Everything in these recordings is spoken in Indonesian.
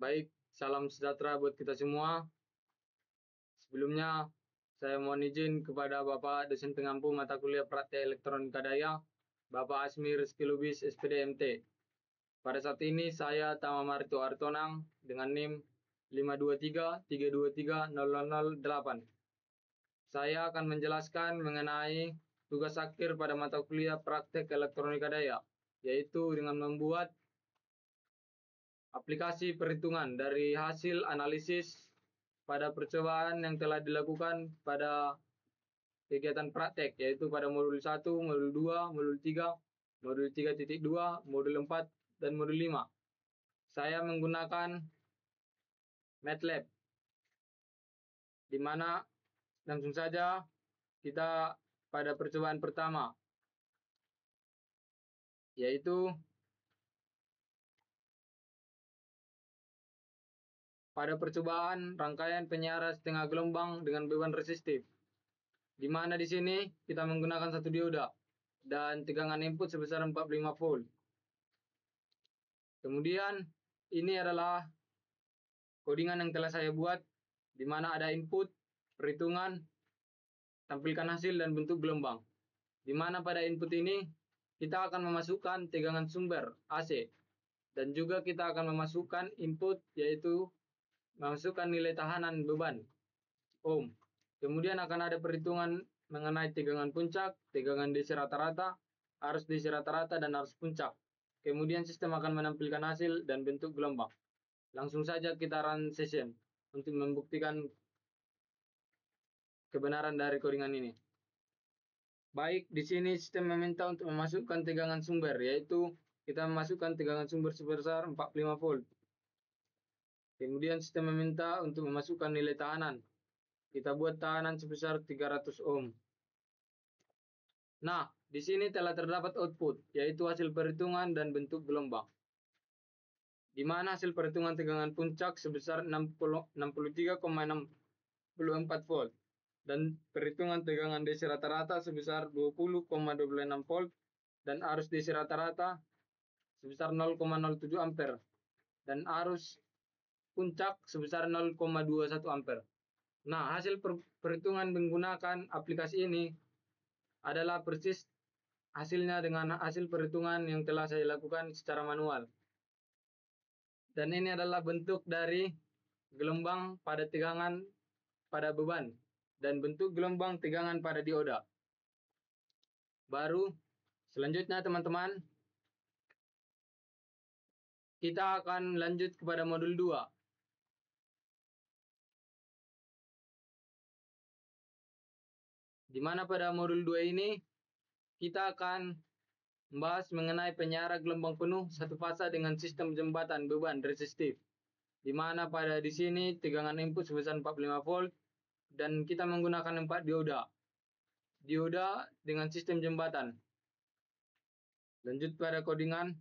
Baik, salam sejahtera buat kita semua. Sebelumnya, saya mohon izin kepada Bapak dosen pengampu mata kuliah praktek elektronika daya, Bapak Asmi Rizky Lubis, SPD MT. Pada saat ini saya Tama Marito Artonang dengan NIM 523323008. Saya akan menjelaskan mengenai tugas akhir pada mata kuliah praktek elektronika daya, yaitu dengan membuat aplikasi perhitungan dari hasil analisis pada percobaan yang telah dilakukan pada kegiatan praktek, yaitu pada modul 1, modul 2, modul 3, modul 3.2, modul 4, dan modul 5. Saya menggunakan MATLAB, di mana langsung saja kita pada percobaan pertama, yaitu pada percobaan rangkaian penyiaran setengah gelombang dengan beban resistif, di mana di sini kita menggunakan satu dioda dan tegangan input sebesar 45 volt. Kemudian ini adalah codingan yang telah saya buat, di mana ada input, perhitungan, tampilkan hasil, dan bentuk gelombang. Di mana pada input ini kita akan memasukkan tegangan sumber AC, dan juga kita akan memasukkan input, yaitu memasukkan nilai tahanan beban ohm. Kemudian akan ada perhitungan mengenai tegangan puncak, tegangan DC rata-rata, arus DC rata-rata, dan arus puncak. Kemudian sistem akan menampilkan hasil dan bentuk gelombang. Langsung saja kita run session untuk membuktikan kebenaran dari codingan ini. Baik, di sini sistem meminta untuk memasukkan tegangan sumber, yaitu kita memasukkan tegangan sumber sebesar 45 volt. Kemudian sistem meminta untuk memasukkan nilai tahanan. Kita buat tahanan sebesar 300 ohm. Nah, di sini telah terdapat output, yaitu hasil perhitungan dan bentuk gelombang, di mana hasil perhitungan tegangan puncak sebesar 63,64 volt dan perhitungan tegangan DC rata-rata sebesar 20,26 volt dan arus DC rata-rata sebesar 0,07 ampere dan arus puncak sebesar 0,21 ampere. Nah, hasil perhitungan menggunakan aplikasi ini adalah persis hasilnya dengan hasil perhitungan yang telah saya lakukan secara manual. Dan ini adalah bentuk dari gelombang pada tegangan pada beban dan bentuk gelombang tegangan pada dioda. Baru selanjutnya teman-teman, kita akan lanjut kepada modul 2. Di mana pada modul 2 ini kita akan membahas mengenai penyiaran gelombang penuh satu fasa dengan sistem jembatan beban resistif. Di mana pada di sini tegangan input sebesar 45 volt dan kita menggunakan 4 dioda. Dioda dengan sistem jembatan. Lanjut pada codingan,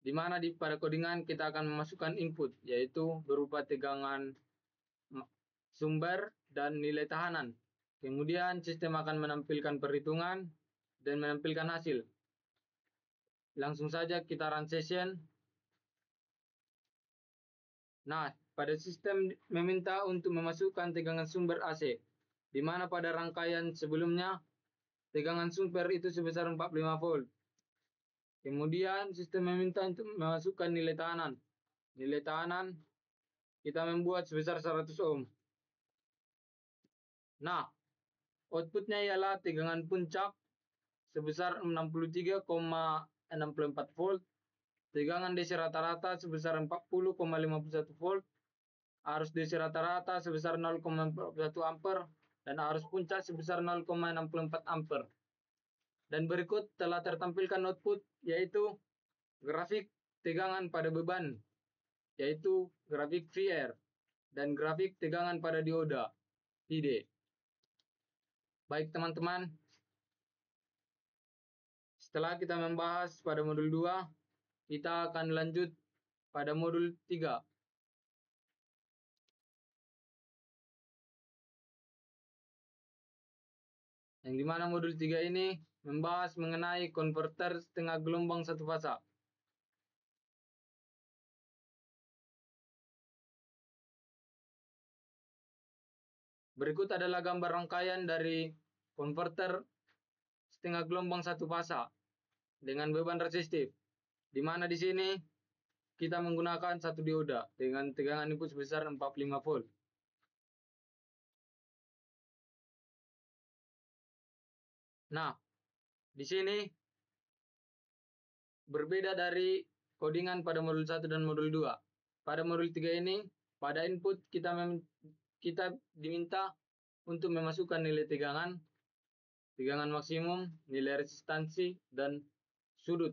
di mana pada codingan kita akan memasukkan input, yaitu berupa tegangan sumber dan nilai tahanan. Kemudian sistem akan menampilkan perhitungan dan menampilkan hasil. Langsung saja kita run session. Nah, pada sistem meminta untuk memasukkan tegangan sumber AC, di mana pada rangkaian sebelumnya tegangan sumber itu sebesar 45 volt. Kemudian sistem meminta untuk memasukkan nilai tahanan. Nilai tahanan kita membuat sebesar 100 ohm. Nah, outputnya ialah tegangan puncak sebesar 63,64 volt, tegangan DC rata-rata sebesar 40,51 volt, arus DC rata-rata sebesar 0,41 ampere, dan arus puncak sebesar 0,64 ampere. Dan berikut telah tertampilkan output, yaitu grafik tegangan pada beban, yaitu grafik VR, dan grafik tegangan pada dioda, PD. Baik teman-teman, setelah kita membahas pada modul 2, kita akan lanjut pada modul 3. Yang dimana modul 3 ini membahas mengenai konverter setengah gelombang satu fasa. Berikut adalah gambar rangkaian dari konverter setengah gelombang satu fasa dengan beban resistif, di mana di sini kita menggunakan satu dioda dengan tegangan input sebesar 45 volt. Nah, di sini berbeda dari codingan pada modul 1 dan modul 2. Pada modul 3 ini, pada input kita diminta untuk memasukkan nilai tegangan maksimum, nilai resistansi, dan sudut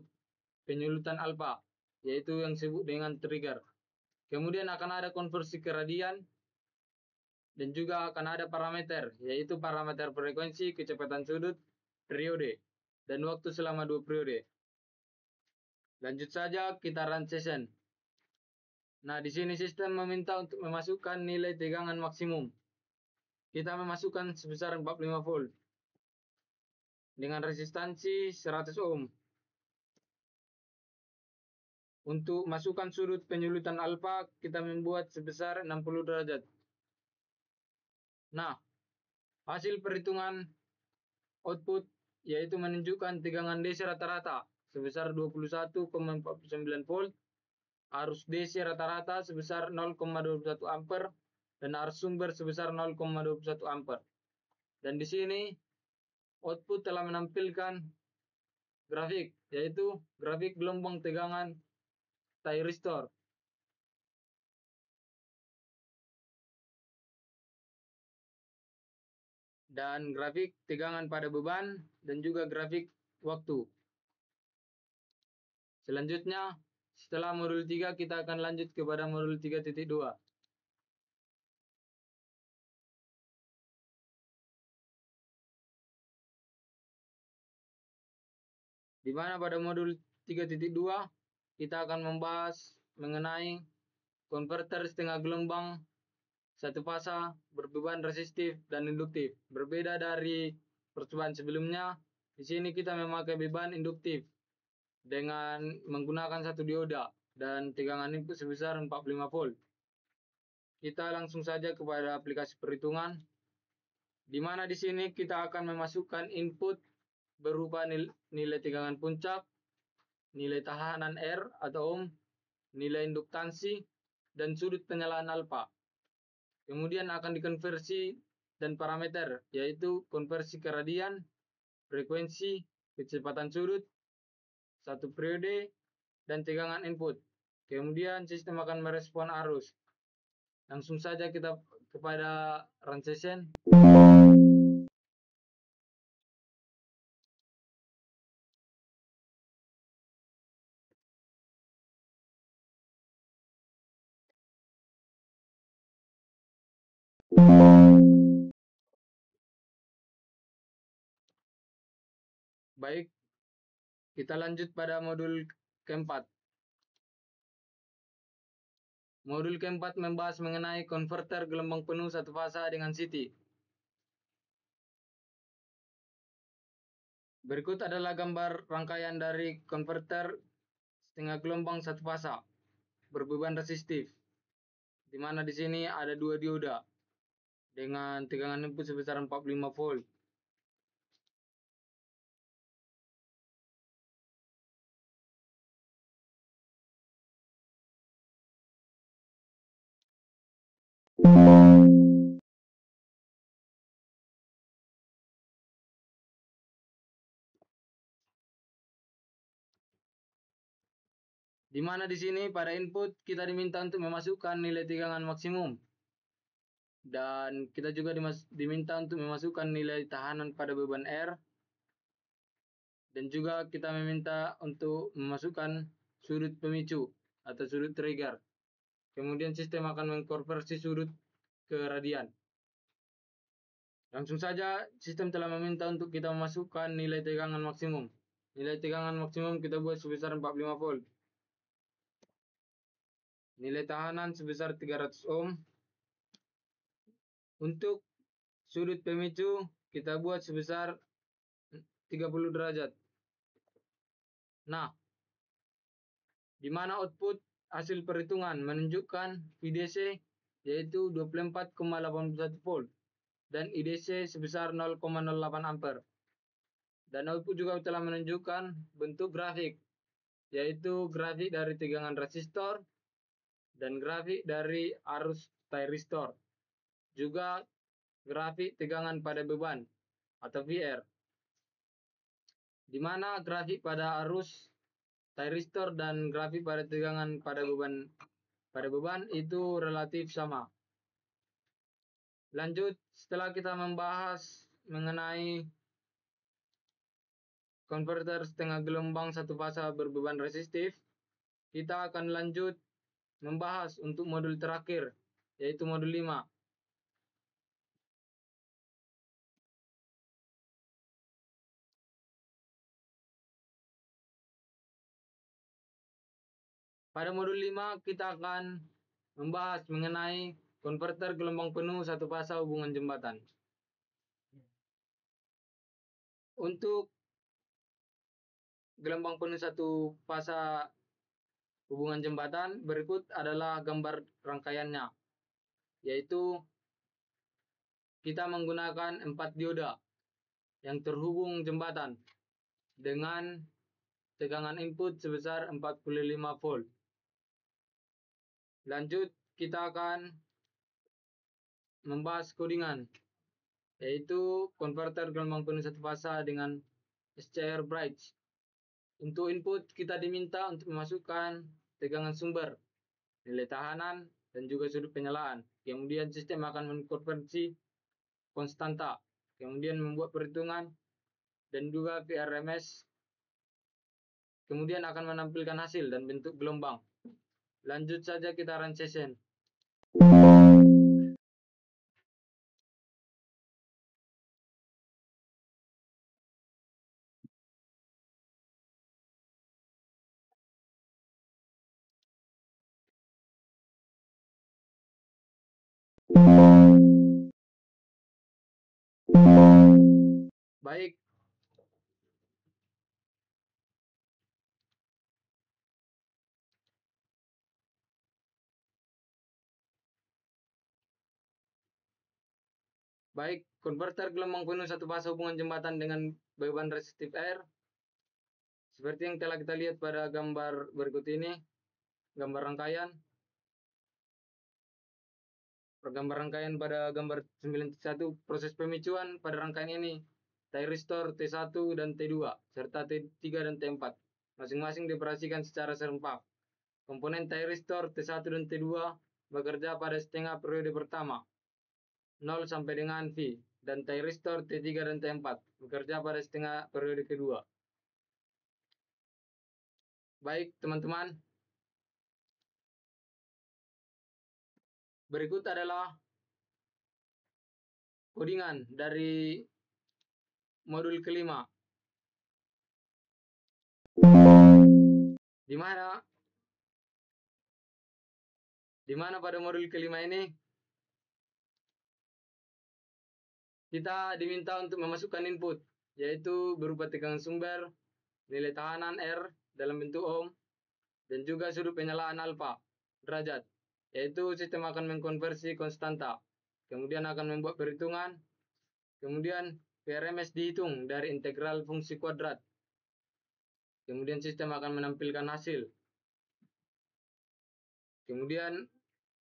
penyulutan alfa, yaitu yang disebut dengan trigger. Kemudian akan ada konversi ke radian, dan juga akan ada parameter, yaitu parameter frekuensi, kecepatan sudut, periode, dan waktu selama 2 periode. Lanjut saja kita run session. Nah, di sini sistem meminta untuk memasukkan nilai tegangan maksimum. Kita memasukkan sebesar 45 volt dengan resistansi 100 ohm. Untuk masukkan sudut penyulutan alfa, kita membuat sebesar 60 derajat. Nah, hasil perhitungan output yaitu menunjukkan tegangan DC rata-rata sebesar 21,49 volt, arus DC rata-rata sebesar 0,21 ampere, dan arus sumber sebesar 0,21 ampere. Dan di sini output telah menampilkan grafik, yaitu grafik gelombang tegangan thyristor. Dan grafik tegangan pada beban, dan juga grafik waktu. Selanjutnya, setelah modul 3 kita akan lanjut kepada modul 3.2. Di mana pada modul 3.2 kita akan membahas mengenai konverter setengah gelombang satu fasa berbeban resistif dan induktif. Berbeda dari percobaan sebelumnya, di sini kita memakai beban induktif dengan menggunakan satu dioda dan tegangan input sebesar 45 volt. Kita langsung saja kepada aplikasi perhitungan, di mana di sini kita akan memasukkan input berupa nilai tegangan puncak, nilai tahanan R atau ohm, nilai induktansi, dan sudut penyalaan alfa. Kemudian akan dikonversi dan parameter, yaitu konversi ke radian, frekuensi, kecepatan sudut, satu periode, dan tegangan input. Kemudian sistem akan merespon arus. Langsung saja kita kepada run session. Baik, kita lanjut pada modul keempat. Modul keempat membahas mengenai konverter gelombang penuh satu fasa dengan CT. Berikut adalah gambar rangkaian dari konverter setengah gelombang satu fasa berbeban resistif, di mana di sini ada dua dioda dengan tegangan input sebesar 45 volt. Di mana di sini pada input kita diminta untuk memasukkan nilai tegangan maksimum, dan kita juga diminta untuk memasukkan nilai tahanan pada beban R, dan juga kita meminta untuk memasukkan sudut pemicu atau sudut trigger. Kemudian sistem akan mengkonversi sudut ke radian. Langsung saja sistem telah meminta untuk kita memasukkan nilai tegangan maksimum. Nilai tegangan maksimum kita buat sebesar 45 volt. Nilai tahanan sebesar 300 ohm. Untuk sudut pemicu kita buat sebesar 30 derajat. Nah, di mana output hasil perhitungan menunjukkan VDC yaitu 24,81 volt. dan IDC sebesar 0,08 ampere. Dan output juga telah menunjukkan bentuk grafik, yaitu grafik dari tegangan resistor dan grafik dari arus thyristor. Juga grafik tegangan pada beban atau VR. Di mana grafik pada arus thyristor dan grafik pada tegangan pada beban itu relatif sama. Lanjut, setelah kita membahas mengenai konverter setengah gelombang satu fasa berbeban resistif, kita akan lanjut membahas untuk modul terakhir, yaitu modul 5. Pada modul 5 kita akan membahas mengenai konverter gelombang penuh satu fasa hubungan jembatan. Untuk gelombang penuh satu fasa hubungan jembatan, berikut adalah gambar rangkaiannya, yaitu kita menggunakan 4 dioda yang terhubung jembatan dengan tegangan input sebesar 45 volt. Lanjut, kita akan membahas kodingan, yaitu konverter gelombang penuh satu fasa dengan SCR bridge. Untuk input kita diminta untuk memasukkan tegangan sumber, nilai tahanan, dan juga sudut penyalaan. Kemudian sistem akan mengkonversi konstanta, kemudian membuat perhitungan dan juga PRMS, kemudian akan menampilkan hasil dan bentuk gelombang. Lanjut saja kita run session. Baik. Baik, konverter gelombang penuh satu fasa hubungan jembatan dengan beban resistif R. Seperti yang telah kita lihat pada gambar berikut ini, gambar rangkaian. Gambar rangkaian pada gambar 91, proses pemicuan pada rangkaian ini, thyristor T1 dan T2, serta T3 dan T4, masing-masing dioperasikan secara serempak. Komponen thyristor T1 dan T2 bekerja pada setengah periode pertama, 0 sampai dengan V, dan thyristor T3 dan T4 bekerja pada setengah periode kedua. Baik, teman-teman. Berikut adalah kodingan dari modul kelima. Di mana pada modul kelima ini kita diminta untuk memasukkan input, yaitu berupa tegangan sumber, nilai tahanan R dalam bentuk ohm, dan juga sudut penyalaan alfa derajat, yaitu sistem akan mengkonversi konstanta, kemudian akan membuat perhitungan, kemudian PRMS dihitung dari integral fungsi kuadrat, kemudian sistem akan menampilkan hasil, kemudian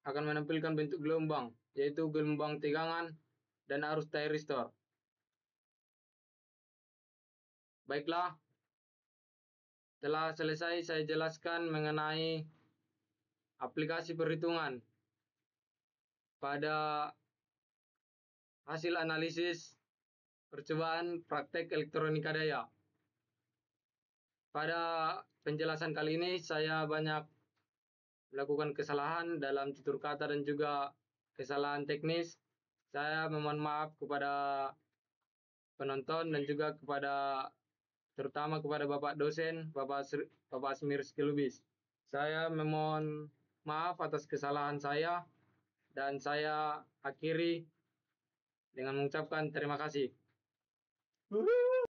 akan menampilkan bentuk gelombang, yaitu gelombang tegangan dan arus thyristor. Baiklah, telah selesai saya jelaskan mengenai aplikasi perhitungan pada hasil analisis percobaan praktek elektronika daya. Pada penjelasan kali ini saya banyak melakukan kesalahan dalam tutur kata dan juga kesalahan teknis. Saya memohon maaf kepada penonton dan juga terutama kepada Bapak dosen, Bapak Asmir Skilubis. Saya memohon maaf atas kesalahan saya dan saya akhiri dengan mengucapkan terima kasih.